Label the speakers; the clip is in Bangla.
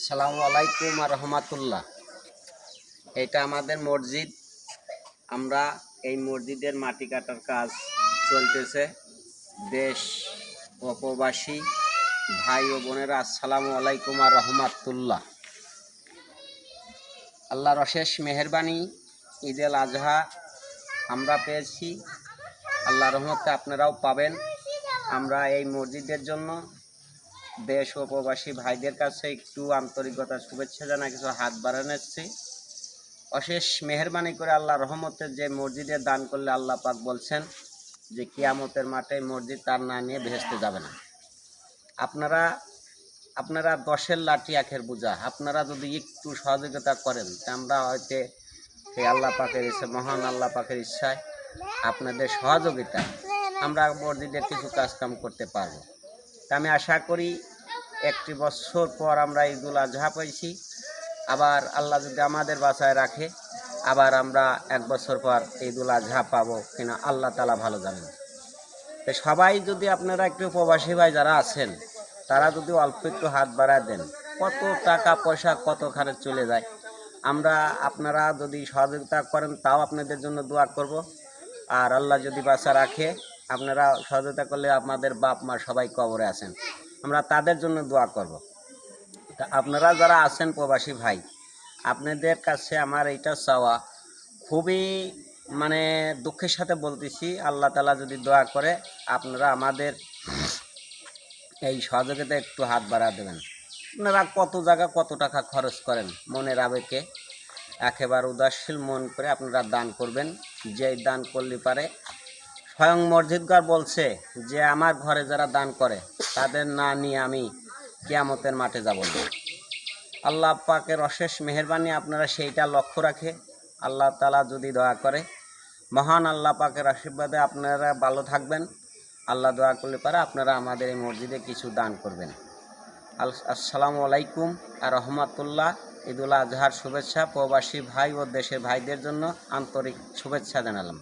Speaker 1: আসসালামু আলাইকুম রহমাতুল্লাহ। এটা আমাদের মসজিদ। আমরা এই মসজিদের মাটি কাটার কাজ চলতেছে। দেশ ও প্রবাসী ভাই ও বোনেরা, আসসালামু আলাইকুম রহমাতুল্লাহ। আল্লাহর অশেষ মেহেরবানি, ঈদ উল আজহা আমরা পেয়েছি। আল্লাহর রহমতে আপনারাও পাবেন। আমরা এই মসজিদের জন্য দেশ ও প্রবাসী ভাইদের কাছে একটু আন্তরিকতা শুভেচ্ছা জানা কিছু হাত বাড়ানোচ্ছি। অশেষ মেহেরবানি করে আল্লাহ রহমতের যে মসজিদে দান করলে আল্লাহ পাক বলছেন যে কিয়ামতের মাঠে মসজিদ তার না নিয়ে ভেস্তে যাবে না। আপনারা 10-এর লাঠি আখের বোঝা। আপনারা যদি একটু সহযোগিতা করেন, আমরা হয়তো সেই আল্লাহ পাকের ইচ্ছা, মহান আল্লাহ পাকের ইচ্ছায় আপনাদের সহযোগিতায় আমরা মসজিদের কিছু কাজকাম করতে পারবো। তা আমি আশা করি 1 বছর পর আমরা ঈদ উল আজহা পাইছি। আবার আল্লাহ যদি আমাদের বাঁচায় রাখে, আবার আমরা 1 বছর পর ঈদ উল আজহা পাবো কিনা আল্লাহ তাআলা ভালো জানেন। তো সবাই যদি আপনারা একটু প্রবাসী ভাই যারা আছেন, তারা যদি অল্প একটু হাত বাড়ায় দেন, কত টাকা পয়সা কতখানে চলে যায়। আপনারা যদি সহযোগিতা করেন, তাও আপনাদের জন্য দোয়া করব। আর আল্লাহ যদি বাঁচা রাখে, আপনারা সহযোগিতা করলে আমাদের বাপ মা সবাই কবরে আছেন, আমরা তাদের জন্য দোয়া করব। তা আপনারা যারা আছেন প্রবাসী ভাই, আপনাদের কাছে আমার এইটা চাওয়া, খুবই দুঃখের সাথে বলতেছি, আল্লাহ তাআলা যদি দোয়া করে আপনারা আমাদের এই সহযোগিতা একটু হাত বাড়া দেবেন। আপনারা কত জায়গা কত টাকা খরচ করেন, মনের আবেগে একেবারে উদাসীন মন করে আপনারা দান করবেন। যেই দান করলে পারে, স্বয়ং মসজিদঘর বলছে যে আমার ঘরে যারা দান করে তাদের না নিয়ে আমি কিয়ামতের মাঠে যাব না। আল্লাহ পাকের অশেষ মেহেরবানি, আপনারা সেইটা লক্ষ্য রাখে আল্লাহ তাআলা যদি দয়া করে, মহান আল্লাহ পাকের আশীর্বাদে আপনারা ভালো থাকবেন। আল্লাহ দয়া করলে পারে আপনারা আমাদের এই মসজিদে কিছু দান করবেন। আসসালামু আলাইকুম রহমাতুল্লাহ। ঈদ উল আজহার শুভেচ্ছা প্রবাসী ভাই ও দেশের ভাইদের জন্য আন্তরিক শুভেচ্ছা জানালাম।